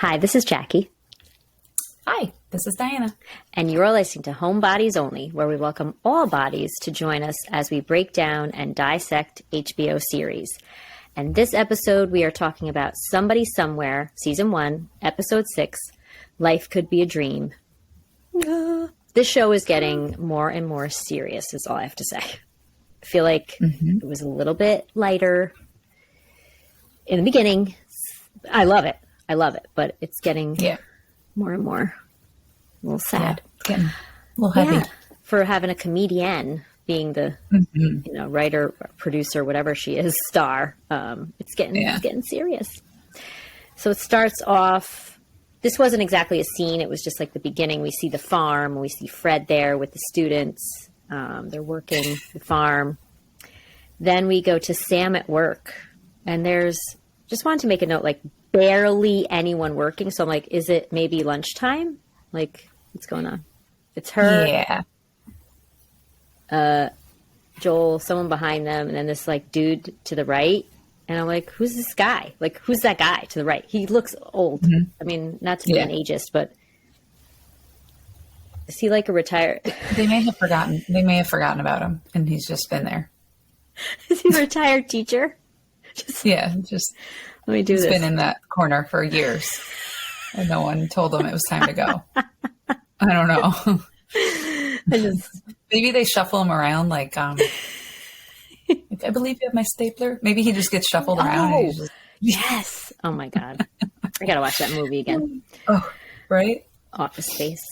Hi, this is Jackie. Hi, this is Diana. And you're listening to Home Bodies Only, where we welcome all bodies to join us as we break down and dissect HBO series. And this episode, we are talking about Somebody Somewhere, Season 1, Episode 6, Life Could Be a Dream. This show is getting more and more serious, is all I have to say. I feel like it was a little bit lighter in the beginning. I love it, but it's getting more and more a little sad. Yeah, getting a little heavy. Yeah, for having a comedian being the writer, producer, whatever she is, star. It's getting serious. So it starts off. This wasn't exactly a scene. It was just like the beginning. We see the farm. We see Fred there with the students. They're working the farm. Then we go to Sam at work, and just wanted to make a note, like barely anyone working. So I'm like, is it maybe lunchtime? Like, what's going on? It's her. Yeah. Joel, someone behind them, and then this like dude to the right. And I'm like, who's this guy? Like, who's that guy to the right? He looks old. I mean, not to be an ageist, but is he like a retired? They may have forgotten about him, and he's just been there. Is he a retired teacher? Let me do this. He's been in that corner for years, and no one told him it was time to go. I don't know. Maybe they shuffle him around like, I believe you have my stapler. Maybe he just gets shuffled around. Yes. Oh my God. I got to watch that movie again. Oh, right. Office Space.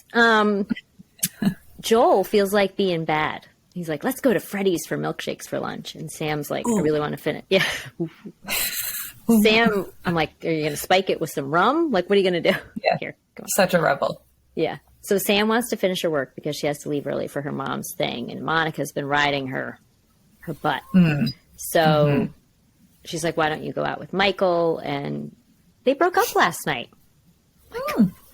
Joel feels like being bad. He's like, let's go to Freddy's for milkshakes for lunch. And Sam's like, I really want to finish. Yeah. Sam, I'm like, are you going to spike it with some rum? Like, what are you going to do? Yeah. Here, go on. Such a rebel. Yeah. So Sam wants to finish her work because she has to leave early for her mom's thing. And Monica's been riding her butt. So she's like, why don't you go out with Michael? And they broke up last night.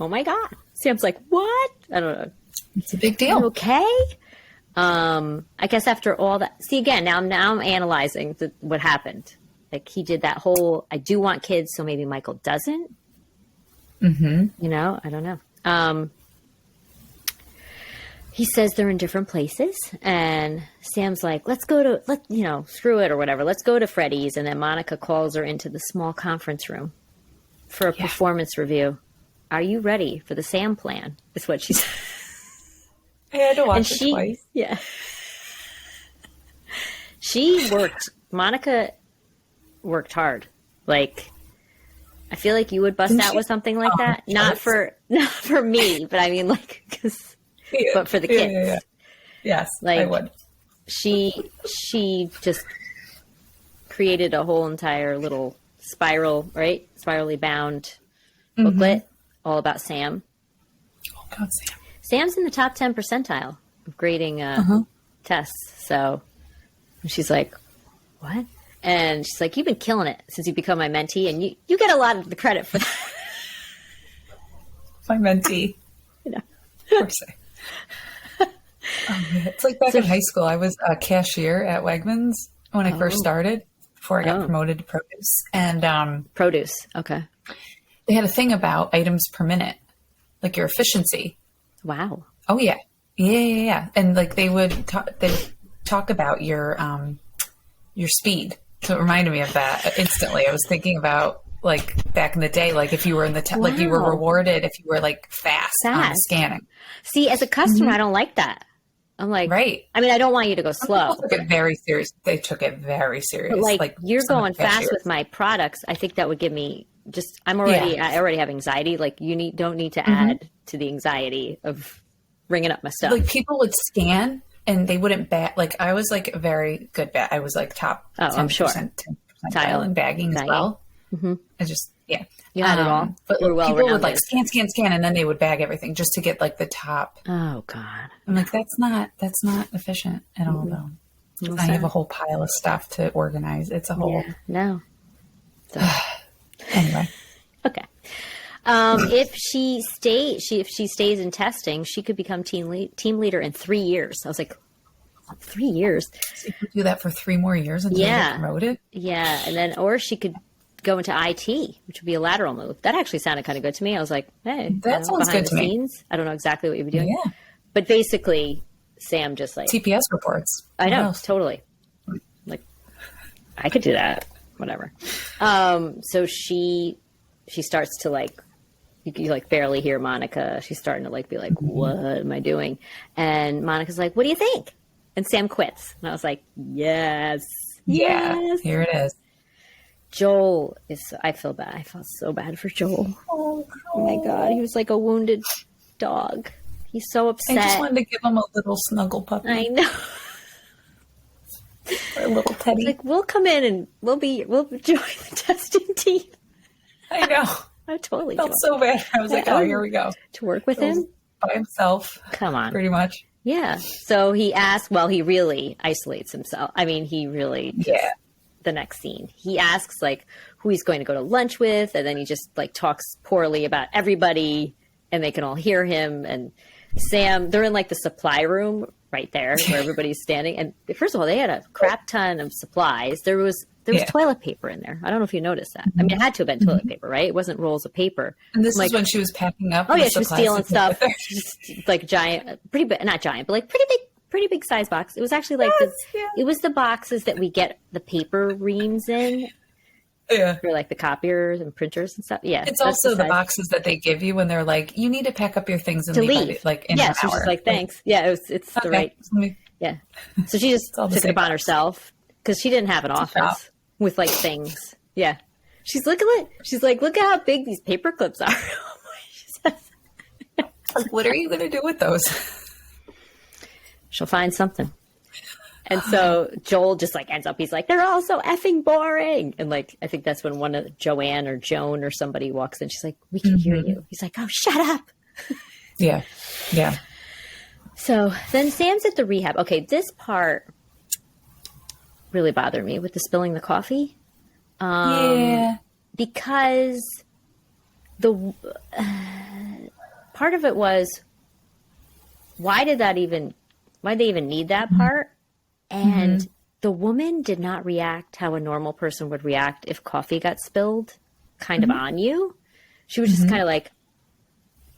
Oh my God. Sam's like, what? I don't know. It's a big deal. Okay. I guess after all that, see again, now I'm analyzing what happened. Like he did that whole, I do want kids, so maybe Michael doesn't. You know, I don't know. He says they're in different places, and Sam's like, screw it or whatever. Let's go to Freddy's. And then Monica calls her into the small conference room for a performance review. Are you ready for the Sam plan? Is what she said. I had to watch it twice. Yeah. Monica worked hard. Like, I feel like you would bust out with something like that. Not for me, but I mean, like, but for the kids. Yeah. Yes, like, I would. She just created a whole entire little spirally bound booklet all about Sam. Oh God, Sam. Sam's in the top 10 percentile of grading tests. So she's like, what? And she's like, you've been killing it since you become my mentee, and you get a lot of the credit for that. My mentee. You know. Of course it's like back in high school. I was a cashier at Wegmans when I first started, before I got promoted to produce. And produce, okay. They had a thing about items per minute, like your efficiency. Wow. Oh yeah. Yeah. And like they would talk about your speed. So it reminded me of that instantly. I was thinking about like back in the day, like if you were in the like you were rewarded if you were like fast on scanning. See, as a customer, I don't like that. I'm like, right. I mean, I don't want you to go slow. People took it very serious. They took it very serious. But like you're going fast with my products. I think that would give me I already have anxiety. Like don't need to add to the anxiety of ringing up my stuff. Like people would scan and they wouldn't like I was like a very good bat. I was like top 10%, I'm sure. 10% in bagging as well. I just, you had it all. But like, people would like scan, and then they would bag everything just to get like the top. Oh God. I'm like, that's not efficient at all though. I have a whole pile of stuff to organize. It's a whole. Yeah, no. So. Anyway. Okay. If she stays in testing, she could become team leader in 3 years. I was like, 3 years. So you could do that for 3 more years until you get promoted? Yeah. And then, or she could go into IT, which would be a lateral move. That actually sounded kind of good to me. I was like, hey, that sounds good to me. I don't know exactly what you'd be doing. Yeah. But basically, Sam just like... TPS reports. I know, totally. Like, I could do that. Whatever. So she starts to like, you like barely hear Monica. She's starting to like be like, what am I doing? And Monica's like, what do you think? And Sam quits. And I was like, yes. Yeah, here it is. Joel is, I feel bad. I felt so bad for Joel. Oh my God. He was like a wounded dog. He's so upset. I just wanted to give him a little snuggle puppy. I know. A little teddy. It's like, we'll come in and we'll join the testing team. I know. I totally felt so bad. I was like, oh, here we go. To work with him? By himself. Come on. Pretty much. Yeah. So he asked, well, he really isolates himself. I mean, he really, the next scene, he asks like who he's going to go to lunch with. And then he just like talks poorly about everybody and they can all hear him. And Sam, they're in like the supply room right there where everybody's standing. And first of all, they had a crap ton of supplies. There was toilet paper in there. I don't know if you noticed that. I mean, it had to have been toilet paper, right? It wasn't rolls of paper. And this is when she was packing up. Oh yeah, she was stealing stuff. Just like giant, pretty big, not giant, but like pretty big size box. It was actually like it was the boxes that we get the paper reams in. Yeah. For like the copiers and printers and stuff. Yeah. It's also the boxes that they give you when they're like, you need to pack up your things and leave. Like in an hour. She's like, thanks. Yeah, it's the right. Yeah. So she just took it upon herself because she didn't have an office with like things. Yeah. She's like, look at how big these paper clips are. Like, what are you going to do with those? She'll find something. And so Joel just like ends up, he's like, they're all so effing boring. And like, I think that's when one of Joanne or Joan or somebody walks in. She's like, we can hear you. He's like, oh, shut up. Yeah. Yeah. So then Sam's at the rehab. Okay. This part really bothered me with the spilling the coffee. Because the part of it was, why they even need that part? And the woman did not react how a normal person would react if coffee got spilled kind of on you. She was just kind of like,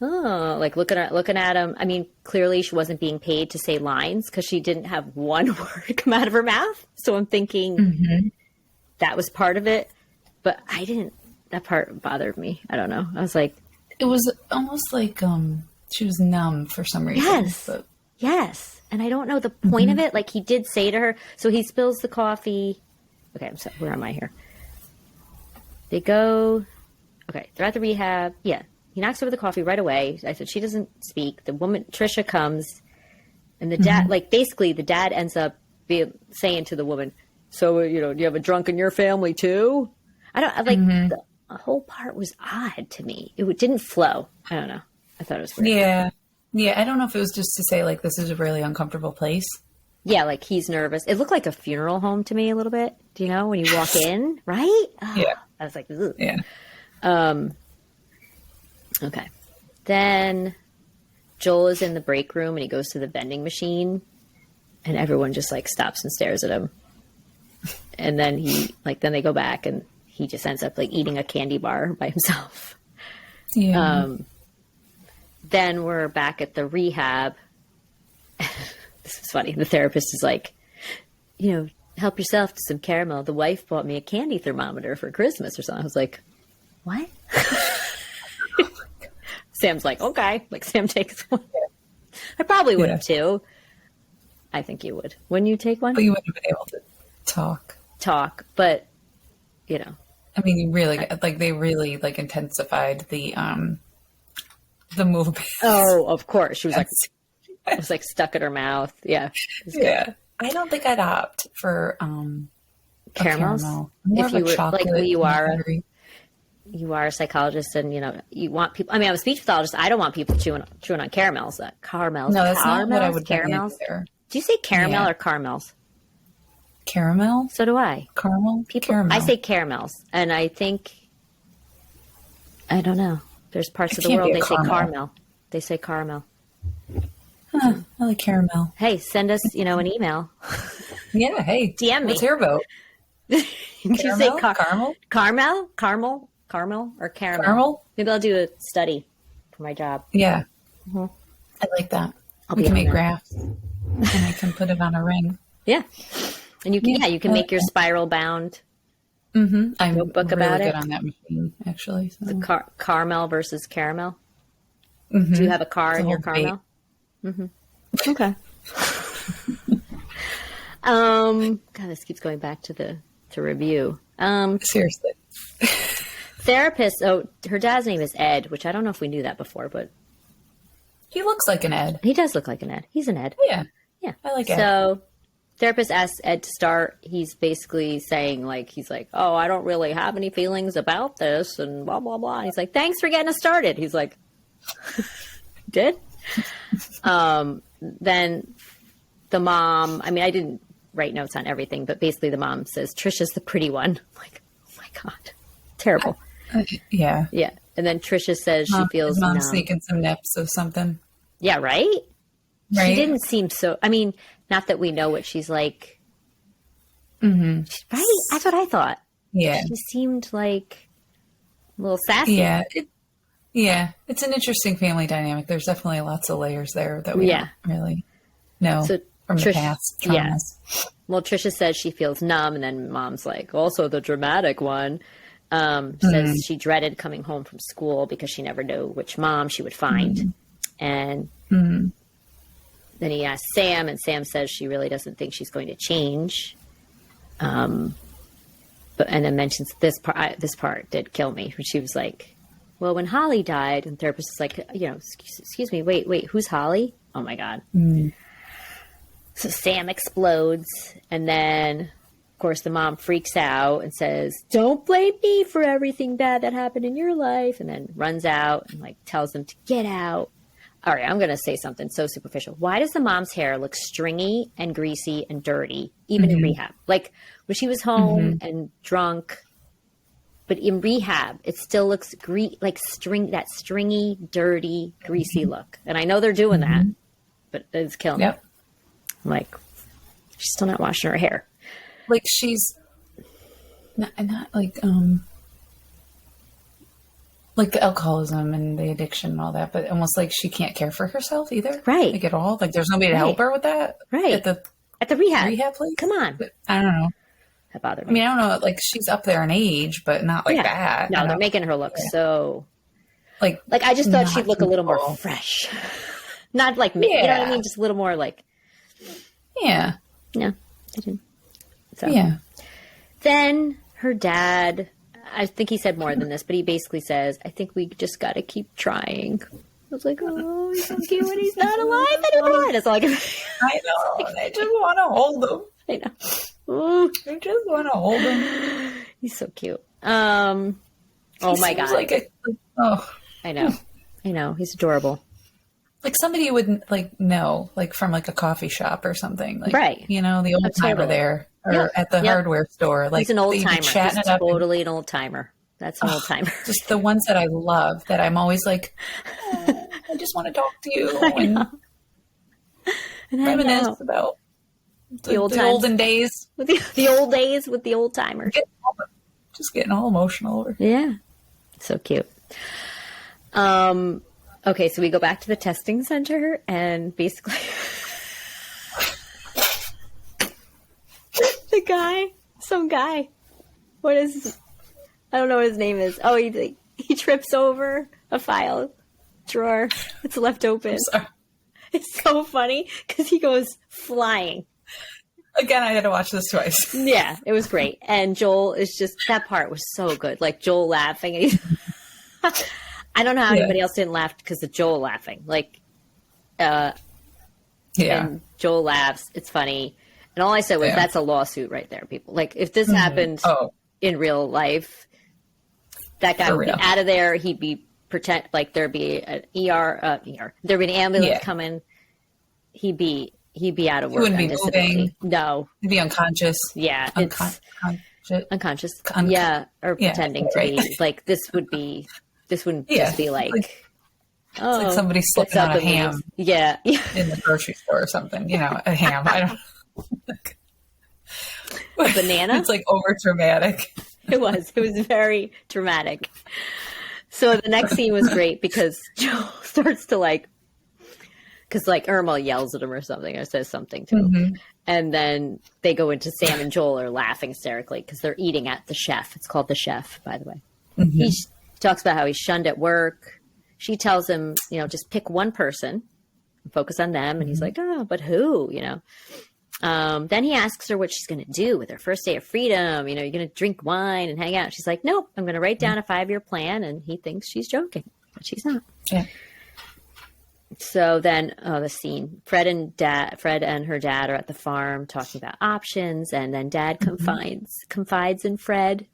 oh, like looking at him. I mean, clearly she wasn't being paid to say lines because she didn't have one word come out of her mouth. So I'm thinking that was part of it. But that part bothered me. I don't know. I was like. It was almost like she was numb for some reason. Yes. And I don't know the point of it. Like he did say to her, so he spills the coffee. Okay, I'm sorry. Where am I here? They go. Okay, they're at the rehab. Yeah. He knocks over the coffee right away. I said, she doesn't speak. The woman, Trisha, comes. And the dad, like basically the dad ends up saying to the woman, so, do you have a drunk in your family too? I don't, like, the whole part was odd to me. It didn't flow. I don't know. I thought it was weird. Yeah. Yeah, I don't know if it was just to say, like, this is a really uncomfortable place. Yeah, like, he's nervous. It looked like a funeral home to me a little bit. Do you know, when you walk in, right? Oh, yeah. I was like, ugh. Yeah. Okay. Then Joel is in the break room, and he goes to the vending machine, and everyone just, like, stops and stares at him. And then then they go back, and he just ends up, like, eating a candy bar by himself. Yeah. Then we're back at the rehab. This is funny. The therapist is like, help yourself to some caramel. The wife bought me a candy thermometer for Christmas or something. I was like, what? Sam's like, okay. Like Sam takes one. I probably would have too. I think you would. Wouldn't you take one? But you wouldn't have been able to talk. But, I mean, you really, like, they really, like, intensified the movement. Oh, of course. She was like, it was like stuck in her mouth. Yeah. Yeah. I don't think I'd opt for caramels. If you were like you are a psychologist and you want people. I mean, I'm a speech pathologist. I don't want people chewing on caramels. Caramels. No, that's caramels, not what I would caramels. Do you say caramel or caramels? Caramel. So do I. Caramel. Caramel. I say caramels, and I think I don't know. There's parts of the world they say caramel. They say caramel. Huh, I like caramel. Hey, send us, an email. Yeah. Hey, DM me. What's your vote? Did you say Caramel? Caramel or caramel? Caramel? Maybe I'll do a study for my job. Yeah. Mm-hmm. I like that. We can make graphs and I can put it on a ring. Yeah. And you can make your spiral bound I'm notebook really about good it. on that machine, actually. So. The caramel versus caramel. Do you have a car in your caramel? Okay. God, this keeps going back to review. Seriously. Therapist. Oh, her dad's name is Ed, which I don't know if we knew that before, but He looks like an Ed. he does look like an Ed. He's an Ed. Yeah. Yeah. I like Ed. So therapist asks Ed to start. He's basically saying he's like, oh, I don't really have any feelings about this and blah, blah, blah. And he's like, thanks for getting us started. He's like, did? Then the mom, I mean, I didn't write notes on everything, but basically the mom says, Trisha's the pretty one. I'm like, oh my God, terrible. Yeah. Yeah. And then Trisha says she feels Mom numb. sneaking some nips of something. Yeah, right? Right. She didn't seem so, I mean, not that we know what she's like. Mm-hmm. Right? That's what I thought. Yeah. She seemed like a little sassy. Yeah. It's an interesting family dynamic. There's definitely lots of layers there that we don't really know from the past traumas. Yeah. Well, Trisha says she feels numb, and then Mom's like, also the dramatic one. Says she dreaded coming home from school because she never knew which mom she would find. And then he asks Sam, and Sam says she really doesn't think she's going to change. And then mentions this part. This part did kill me when she was like, well, when Holly died, and the therapist is like, excuse me, wait, who's Holly? Oh my God. So Sam explodes, and then, of course, the mom freaks out and says, don't blame me for everything bad that happened in your life, and then runs out and tells them to get out. All right, I'm going to say something so superficial. Why does the mom's hair look stringy and greasy and dirty, even in rehab? Like when she was home and drunk, but in rehab, it still looks that stringy, dirty, greasy look. And I know they're doing that, but it's killing me. I'm like, she's still not washing her hair. Like she's not like the alcoholism and the addiction and all that, but almost like she can't care for herself either. Right. Like at all. Like there's nobody to help her with that. Right. At the rehab place. Come on. But I don't know. That bothered me. I mean, I don't know. Like she's up there in age, but not like that. No, they're making her look so like I just thought she'd look a little more fresh. Not like me. You know what I mean? Just a little more like. Yeah. No, I didn't. So. Yeah. Then her dad, I think he said more than this, but he basically says, I think we just got to keep trying. I was like, oh, he's so cute when he's not alive anymore. That's all I can I know. I just want to hold him. I know. Ooh. I just want to hold him. He's so cute. Oh my God. I know. He's adorable. Like somebody wouldn't know, from a coffee shop or something. Right. The old timer there or at the hardware store. He's an old timer. Chatting He's totally an old timer. That's an old timer. Just the ones that I love that I'm always like, oh, I just want to talk to you and reminisce about the olden days. With the old days with the old timers. Just getting all emotional over. Yeah. So cute. Okay, so we go back to the testing center and basically some guy, I don't know what his name is. Oh, he trips over a file drawer. It's left open. It's so funny because he goes flying. Again, I had to watch this twice. Yeah, it was great. And Joel that part was so good. Like Joel laughing. And I don't know how anybody else didn't laugh because of Joel laughing. And Joel laughs. It's funny. And all I said was, that's a lawsuit right there, people. Like, if this happened in real life, that guy would be out of there. He'd be there'd be an there'd be an ambulance coming. He'd be out of work. He wouldn't be moving. No. He'd be unconscious. Yeah. Unconscious. Or pretending to be. Like, this wouldn't just be like it's like somebody slipping on a ham. Yeah. In the grocery store or something. A ham. I don't. a banana. It's like over dramatic. It was very dramatic. So the next scene was great because Joel starts to because Irma yells at him or something or says something to him. And then they go into Sam and Joel are laughing hysterically because they're eating at the Chef. It's called the Chef, by the way. He talks about how he's shunned at work. She tells him, just pick one person and focus on them. And he's like, oh, but who, Then he asks her what she's going to do with her first day of freedom. You're going to drink wine and hang out. She's like, nope, I'm going to write down a 5-year plan. And he thinks she's joking, but she's not. Yeah. So then, the scene, Fred and her dad are at the farm talking about options. And then Dad confides in Fred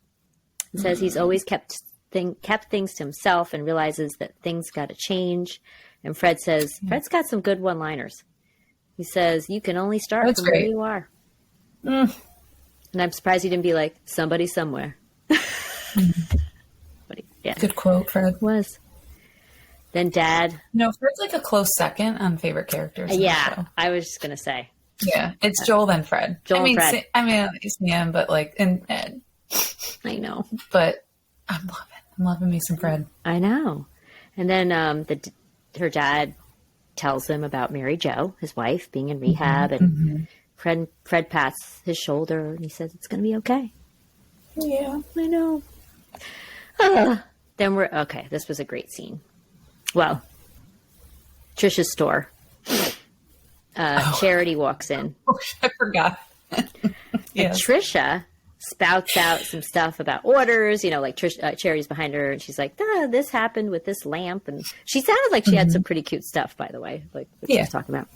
and says he's always kept things to himself and realizes that things got to change. And Fred says, Fred's got some good one-liners. He says, you can only start from where you are. And I'm surprised he didn't be like, somebody somewhere. But good quote, Fred. Was. Then Dad. Fred's like a close second on favorite characters. Yeah, I was just going to say. Yeah, it's Joel then Fred. Fred. It's Sam, but and Ed. I know. But I'm loving me some Fred. I know. And then her dad tells him about Mary Jo, his wife, being in rehab, and Fred pats his shoulder and he says it's going to be okay. Yeah, I know. Then this was a great scene. Well, Trisha's store. Charity walks in. Oh, I forgot. And Trisha spouts out some stuff about orders, Charity's behind her and she's like, this happened with this lamp. And she sounded like she had some pretty cute stuff, by the way, what she was talking about.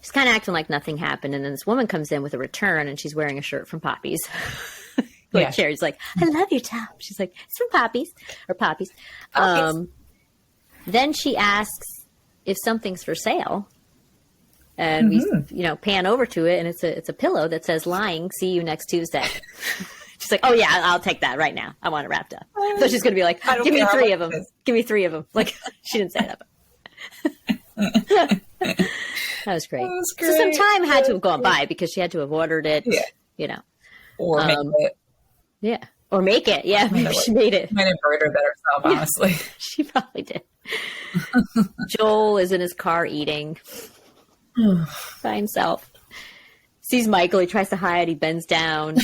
She's kind of acting like nothing happened. And then this woman comes in with a return and she's wearing a shirt from Poppy's. Charity's like, I love your top. She's like, it's from Poppy's or Poppy's. Then she asks if something's for sale. And we, pan over to it, and it's a pillow that says "Lying. See you next Tuesday." She's like, "Oh yeah, I'll take that right now. I want it wrapped up." So she's gonna be like, "Give me 3 of them. Give me 3 of them." Like she didn't say that. That was great. So some time had to have gone by because she had to have ordered it. Yeah. Or make it. Yeah. Or make it. Yeah. Maybe she made it. Might embroider that herself, honestly. She probably did. Joel is in his car eating. By himself. Sees Michael, he tries to hide, he bends down.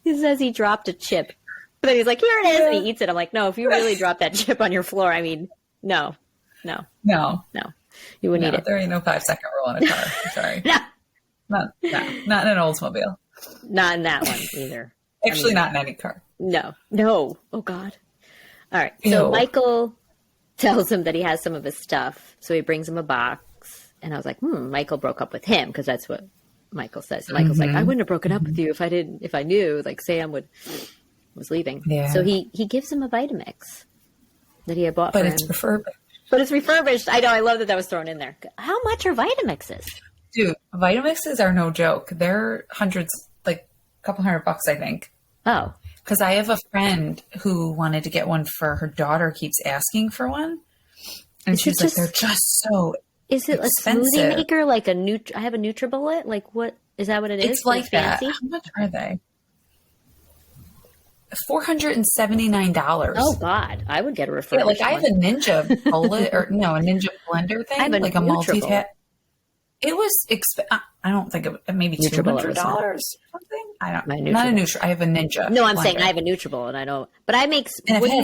He says he dropped a chip. But then he's like, here it is, and he eats it. I'm like, no, if you really dropped that chip on your floor, I mean, no. You wouldn't eat it. There ain't no 5-second rule in a car. I'm sorry. Not in an Oldsmobile. Not in that one either. Actually, not in any car. No. Oh God. All right. So Michael tells him that he has some of his stuff. So he brings him a box. And I was like, Michael broke up with him because that's what Michael says. Michael's like, I wouldn't have broken up with you if I knew like Sam was leaving. Yeah. So he gives him a Vitamix that he had bought for him. But it's refurbished. I know. I love that was thrown in there. How much are Vitamixes? Dude, Vitamixes are no joke. They're hundreds, like a couple $100, I think. Oh. Because I have a friend who wanted to get one for her daughter, keeps asking for one. And she's like, they're just so Is it expensive. A smoothie maker? Like I have a NutriBullet? Like what? Is that what it is? It's like that. Fancy? How much are they? $479. Oh God. I would get a refurbished I have a Ninja bullet a Ninja blender thing. I have a multi-tap. It was I don't think it maybe $200 or something. I don't. Not a Nutri. I have a Ninja. No, I'm saying I have a NutriBullet, and I know. But I make. And what do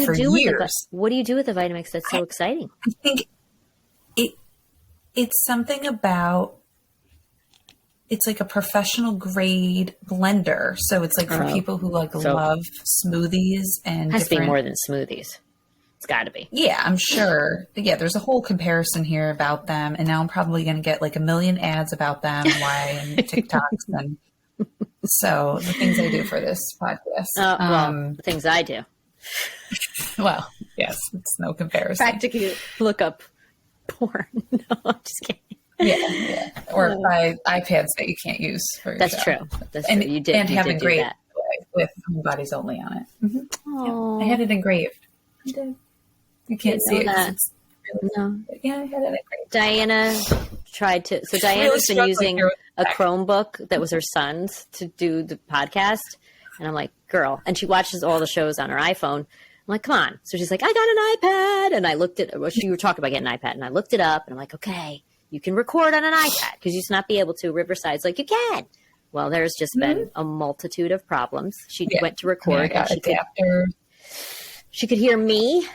you do with the Vitamix that's so exciting? I think it's something about. It's like a professional grade blender, so it's like for people who love smoothies and. It has to be more than smoothies. It's got to be. Yeah, I'm sure. But yeah, there's a whole comparison here about them. And now I'm probably going to get like 1 million ads about them, and TikToks. And so the things I do for this podcast. The things I do. Well, yes, it's no comparison. Practically look up porn. No, I'm just kidding. Yeah. Or buy iPads that you can't use for your That's show. True. That's true. You did. And you have did engraved that. with HomeBodiesOnly on it. Mm-hmm. Yeah, I had it engraved. I did. You can't see it. No. Yeah, I had it engraved. Diana tried to. So Diana's been using a Chromebook that was her son's to do the podcast, and I'm like, girl, and she watches all the shows on her iPhone. I'm like, come on. So she's like, I got an iPad, and I looked at. Well, she were talking about getting an iPad, and I looked it up, and I'm like, okay, you can record on an iPad because you used to not be able to. Riverside's like, you can. Well, there's just been a multitude of problems. She went to record, and she could hear me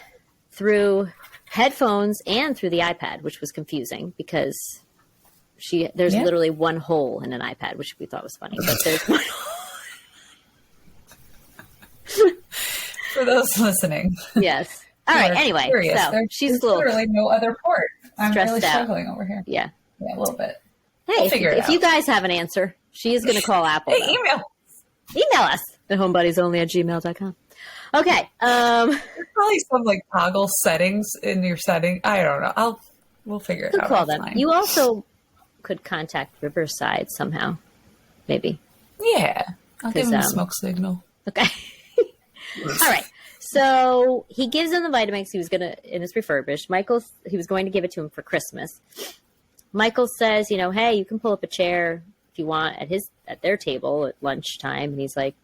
through headphones and through the iPad, which was confusing because there's literally one hole in an iPad, which we thought was funny, but there's one hole. For those listening. Yes. All right. Anyway, so she's literally no other port. I'm stressed really out. Struggling over here. Yeah. Yeah, a little bit. Hey, if you guys have an answer, she is going to call Apple. Hey, email us at homebodiesonly@gmail.com. Okay. There's probably some like toggle settings in your setting. I don't know. We'll figure it out. Call them. You also could contact Riverside somehow, maybe. Yeah, I'll give him a smoke signal. Okay. All right. So he gives him the Vitamix. He was in his refurbished. He was going to give it to him for Christmas. Michael says, hey, you can pull up a chair if you want at their table at lunchtime. And he's like,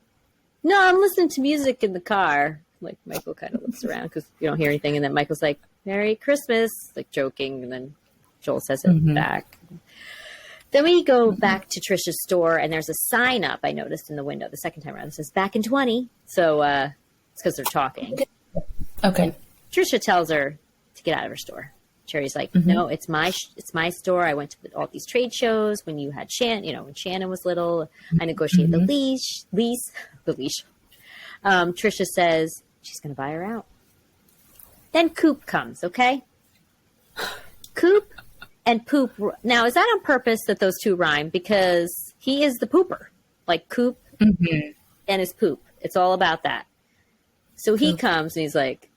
no, I'm listening to music in the car. Like Michael kind of looks around because you don't hear anything. And then Michael's like, Merry Christmas, like joking. And then Joel says it back. Then we go back to Trisha's store and there's a sign up I noticed in the window the second time around. It says back in 20. So it's because they're talking. Okay. And Trisha tells her to get out of her store. Cherry's like, no, it's my store. I went to all these trade shows when you had when Shannon was little. I negotiated the leash. Trisha says she's going to buy her out. Then Coop comes, okay? Coop and Poop. Now, is that on purpose that those two rhyme? Because he is the pooper. Like Coop and his poop. It's all about that. So he comes and he's like,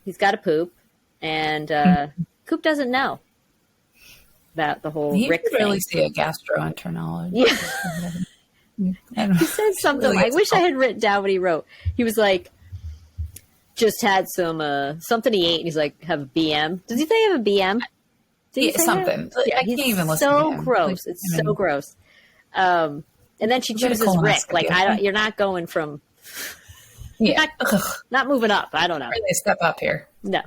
he's got a poop, and Coop doesn't know about the whole Rick thing. Really see a gastroenterologist. Yeah. He said something. Really I wish I had written down what he wrote. He was like, just had some something he ate, and he's like, have a BM. Does he say have a BM? Something. Yeah, I can't even listen to him. Gross. It's so gross. And then she chooses Rick. Like, you're not going from... Yeah. Not moving up. I don't know. Really step up here. No.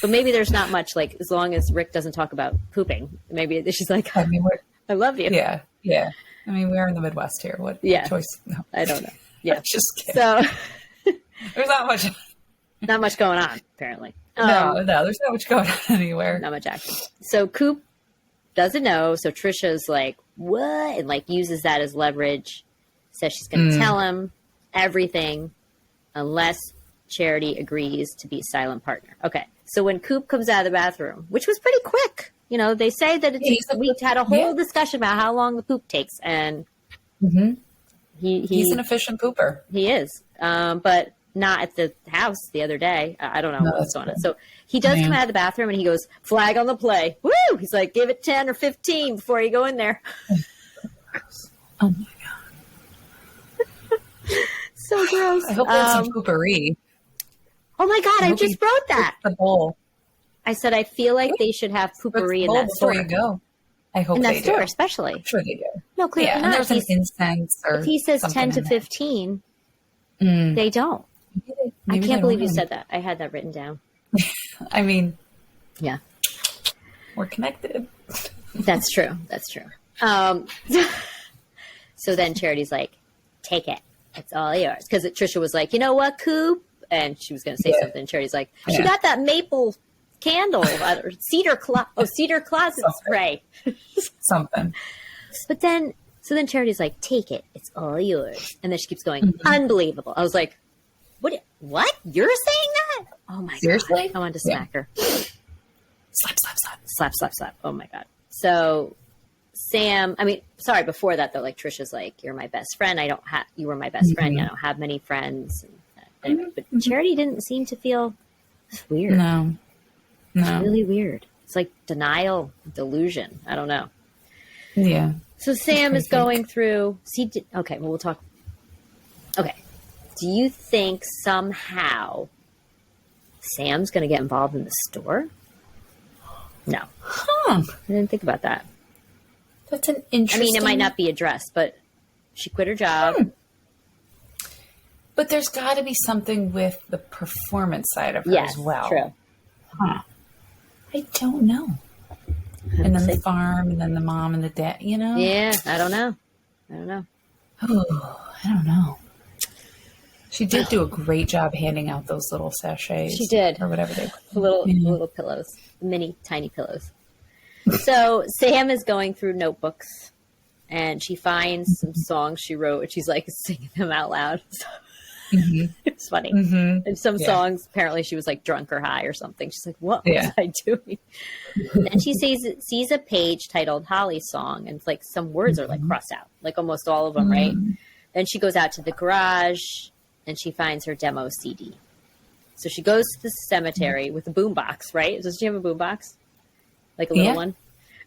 But maybe there's not much, like, as long as Rick doesn't talk about pooping, maybe she's like, I love you. Yeah. Yeah. I mean, we are in the Midwest here. What choice? No. I don't know. Yeah. Just kidding. So there's not much going on, apparently. No, there's not much going on anywhere. Not much action. So Coop doesn't know. So Trisha's like, what? And like uses that as leverage. Says she's going to tell him everything unless Charity agrees to be a silent partner. Okay. So when Coop comes out of the bathroom, which was pretty quick, they say that we had a whole discussion about how long the poop takes. And he's an efficient pooper. He is. But not at the house the other day. I don't know what's going on. So he does come out of the bathroom and he goes, flag on the play. Woo! He's like, give it 10 or 15 before you go in there. Oh my God. So gross. I hope there's some poopery. Oh my God, I just wrote that. The bowl. I said, I feel like they should have poopery in that store. Before you go. I hope in they that store, do. especially. I'm sure they do. No, clearly not. And there's an incense or if he says 10 to 15, they don't. I can't believe you said that. I had that written down. I mean, yeah, we're connected. That's true. That's true. So then Charity's like, take it. It's all yours. Because Trisha was like, you know what, Coop? And she was going to say something. Charity's like, she got that maple candle, cedar closet spray. Something. But then, so then Charity's like, take it. It's all yours. And then she keeps going, unbelievable. I was like, what? You're saying that? Oh my Seriously? God. I wanted to smack her. Slap, slap, slap. Slap, slap, slap. Oh my God. So before that though, like Trisha's like, you're my best friend. You were my best friend. I don't have many friends. But Charity didn't seem to feel weird. No. It's really weird. It's like denial, delusion. I don't know. Yeah. So Sam is going through. Okay, well, we'll talk. Okay. Do you think somehow Sam's going to get involved in the store? No. Huh. I didn't think about that. That's an interesting... it might not be addressed, but she quit her job. But there's got to be something with the performance side of her as well. True. Huh. I don't know. And then the farm, and then the mom and the dad, Yeah, I don't know. Oh, I don't know. She did do a great job handing out those little sachets. She did. Or whatever they were. Little pillows. Mini, tiny pillows. So Sam is going through notebooks, and she finds some songs she wrote, and she's like singing them out loud. It's funny. And some songs, apparently she was like drunk or high or something. She's like, what was I doing? And she sees a page titled Holly's Song, and it's like some words are like crossed out, like almost all of them, right? Then she goes out to the garage, and she finds her demo CD. So she goes to the cemetery with a boombox, right? Does she have a boombox? Like a little one?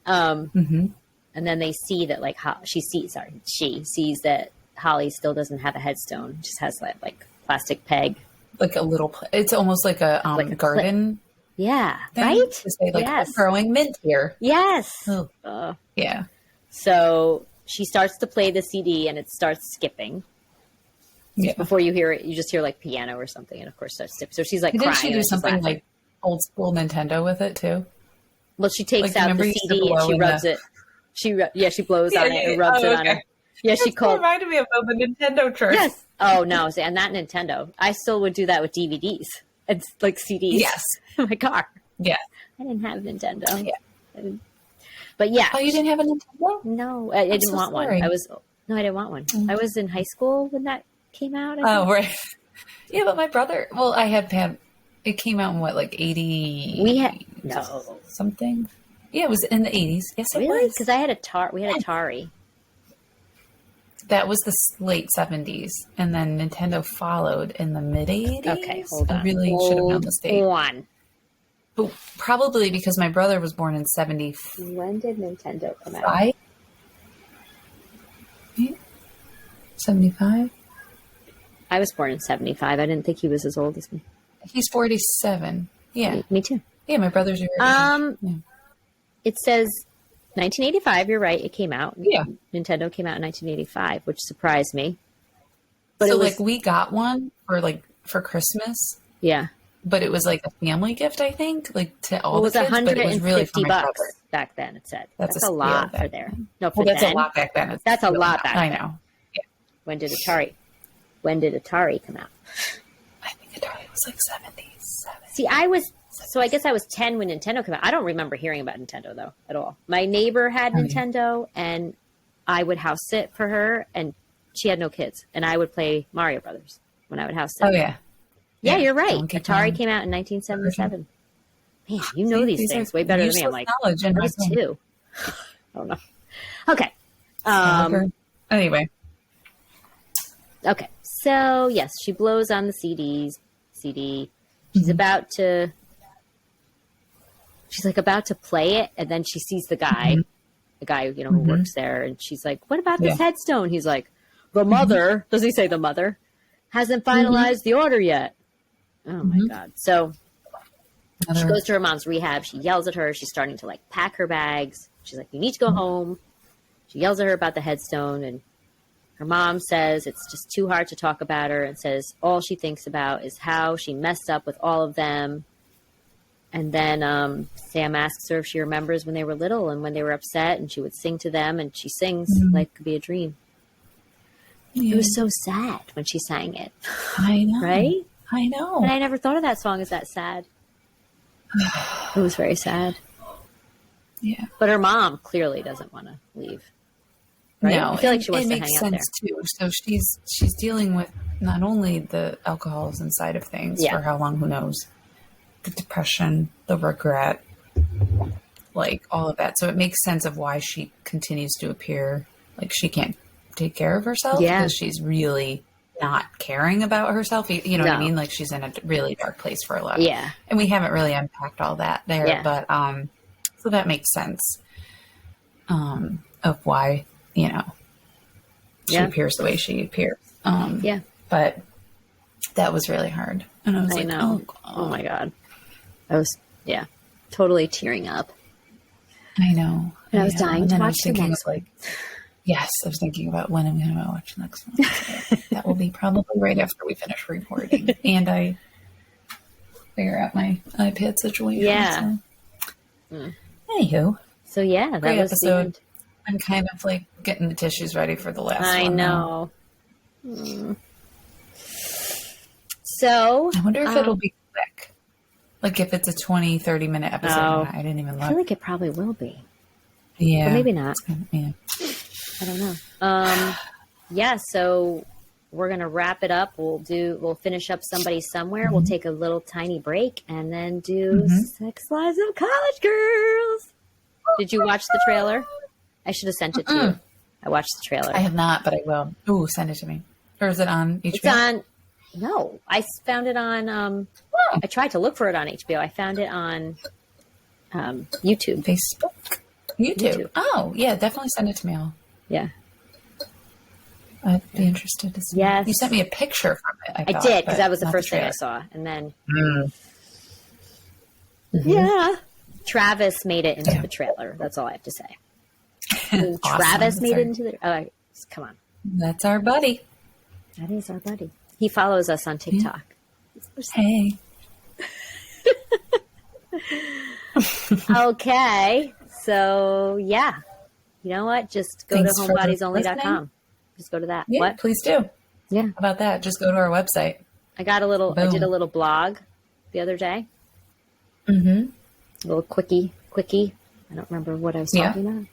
And then they see that she sees that Holly still doesn't have a headstone. Just has that like plastic peg. Like a little, it's almost like a garden. Yeah. Thing, right? to say, like, I'm growing mint here. Yes. Oh. Yeah. So she starts to play the CD, and it starts skipping. Yeah. Before you hear it, you just hear like piano or something, and of course starts skipping. So she's like crying. Didn't she do something like old school Nintendo with it too? Well, she takes out the CD and she rubs it. She blows on it and rubs it on her. Yeah, she called. Reminded me of the Nintendo church. Yes. Oh no, and not Nintendo. I still would do that with DVDs. It's like CDs. Yes. In my car. Yeah. I didn't have Nintendo. Yeah. But yeah. Oh, you didn't have a Nintendo? No, I didn't want one. I didn't want one. I was in high school when that came out. Right. Yeah, but my brother. Well, I had. It came out in what, like 80? We had something. Yeah, it was in the 80s. Yes, it really? was. Because I had we had Atari. That was the late 70s, and then Nintendo followed in the mid 80s. Okay, hold on. I really should have known this date. But probably because my brother was born in 70. When did Nintendo come out? 75. I was born in 75. I didn't think he was as old as me. He's 47. Yeah. Me too. Yeah, my brother's your age. Yeah. It says 1985. You're right. It came out. Yeah. Nintendo came out in 1985, which surprised me. But so we got one for Christmas. Yeah. But it was like a family gift, I think, like to all the kids. It was $150 but it was really back then. It said that's a lot for there. No, for that's a lot back then. That's a lot back then. I know. Yeah. When did Atari come out? I think Atari was like 77. See, I guess I was 10 when Nintendo came out. I don't remember hearing about Nintendo though at all. My neighbor had Nintendo, and I would house sit for her, and she had no kids, and I would play Mario Brothers when I would house sit. Oh yeah. Yeah, you're right. Atari came out in 1977. Man, you know these things way better than me. I'm like, what is 2? I don't know. Okay. Anyway. Okay. So, yes, she blows on the CD. She's about to play it, and then she sees the guy, who works there, and she's like, what about this headstone? He's like, the mother, does he say the mother, hasn't finalized the order yet. Oh my God. So she goes to her mom's rehab. She yells at her. She's starting to pack her bags. She's like, you need to go home. She yells at her about the headstone, and her mom says it's just too hard to talk about her, and says all she thinks about is how she messed up with all of them. And then Sam asks her if she remembers when they were little and when they were upset, and she would sing to them, and she sings Life Could Be a Dream. Yeah. It was so sad when she sang it. I know. Right? I know. And I never thought of that song as that sad. It was very sad. Yeah. But her mom clearly doesn't want to leave. Right? No, I feel like she wants to hang out there. It makes sense too. So she's dealing with not only the alcoholism side of things for how long, who knows, the depression, the regret, all of that. So it makes sense of why she continues to appear like she can't take care of herself because she's really not caring about herself. You know what I mean? Like she's in a really dark place for a lot. Yeah. And we haven't really unpacked all that there, but so that makes sense of why, she appears the way she appears. But That was really hard. And I was like, know. Oh my God. I was, totally tearing up. I know. And I was dying to watch the next one. Yes, I was thinking about when I'm going to watch the next one. So that will be probably right after we finish recording. And I figure out my iPad situation. Yeah. So. Anywho. So that great was episode. I'm kind of like getting the tissues ready for the last one. I know. So. I wonder if it'll be quick. Like if it's a 20, 30-minute episode. Oh, I didn't even look. I feel like it probably will be. Yeah. But maybe not. Yeah. I don't know. So we're going to wrap it up. We'll finish up Somebody Somewhere. We'll take a little tiny break and then do Sex Lives of College Girls. Did you watch the trailer? I should have sent it to you. I watched the trailer. I have not, but I will. Ooh, send it to me. Or is it on HBO? It's on, no, I found it on, I tried to look for it on HBO. I found it on YouTube. Facebook? YouTube. Oh, yeah, definitely send it to me. I'd be interested to see. Yes. You sent me a picture from it. I did, because that was the first thing I saw. And then, Travis made it into the trailer. That's all I have to say. Awesome. Travis made it into the... Oh, come on. That's our buddy. That is our buddy. He follows us on TikTok. Hey. Okay. So, you know what? Just go Thanks to for HomeBodiesOnly.com. Just go to that. Yeah, What? please do. Yeah. How about that? Just go to our website. I did a little blog the other day. Mm-hmm. A little quickie. I don't remember what I was talking about.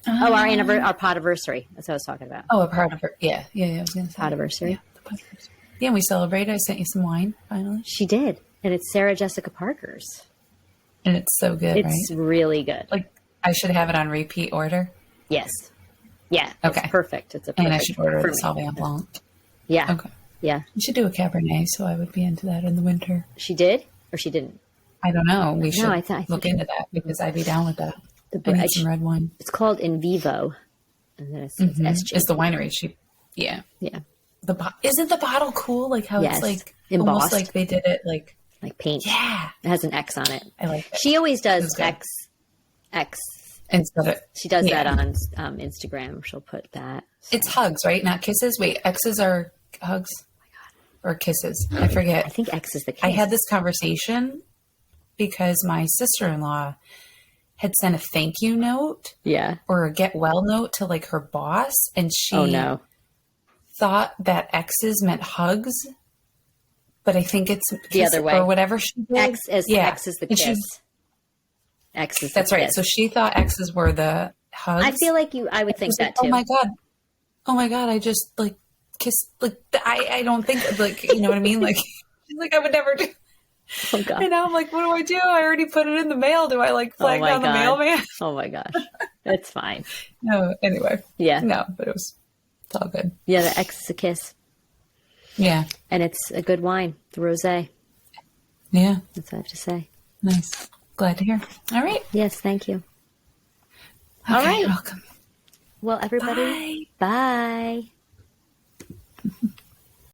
Oh, our podiversary. That's what I was talking about. Oh, a part of her. Yeah. I was going to say. Podiversary. Yeah, the podiversary. Yeah, we celebrated. I sent you some wine, finally. She did. And it's Sarah Jessica Parker's. And it's so good, It's really good. Like, I should have it on repeat order? Yes. Yeah. Okay. It's perfect. It's a perfect. And I should order the Sauvignon Blanc. Yeah. Okay. Yeah. You should do a Cabernet, so I would be into that in the winter. She did? Or she didn't? I don't know. We should I think look into that because I'd be down with that. I need some red wine. It's called In Vivo. And then it's SG. It's the winery. Yeah. Isn't the bottle cool? Like how it's like embossed. Almost like they did it like paint. Yeah. It has an X on it. I like it. She always does X. Instead of, she does that on Instagram. She'll put that. So. It's hugs, right? Not kisses. Wait, X's are hugs? Oh my God. Or kisses. I forget. I think X is the kiss. I had this conversation because my sister-in-law had sent a thank you note. Yeah. Or a get well note to like her boss. And she thought that X's meant hugs. But I think it's the other way. Or whatever she did. X is the kiss. X is the That's right. So she thought X's were the hugs. I feel like I would think that too. Oh my God. I just like kiss. Like I don't think like, you know what I mean? Like, she's like, I would never do. Oh God. And now I'm like, what do? I already put it in the mail. Do I like flag down the mailman? Oh my gosh. That's fine. No, anyway. Yeah. No, but it's all good. Yeah, the X is a kiss. Yeah. And it's a good wine, the rosé. Yeah. That's what I have to say. Nice. Glad to hear. All right. Yes, thank you. Okay, all right. You're welcome. Well, everybody, bye.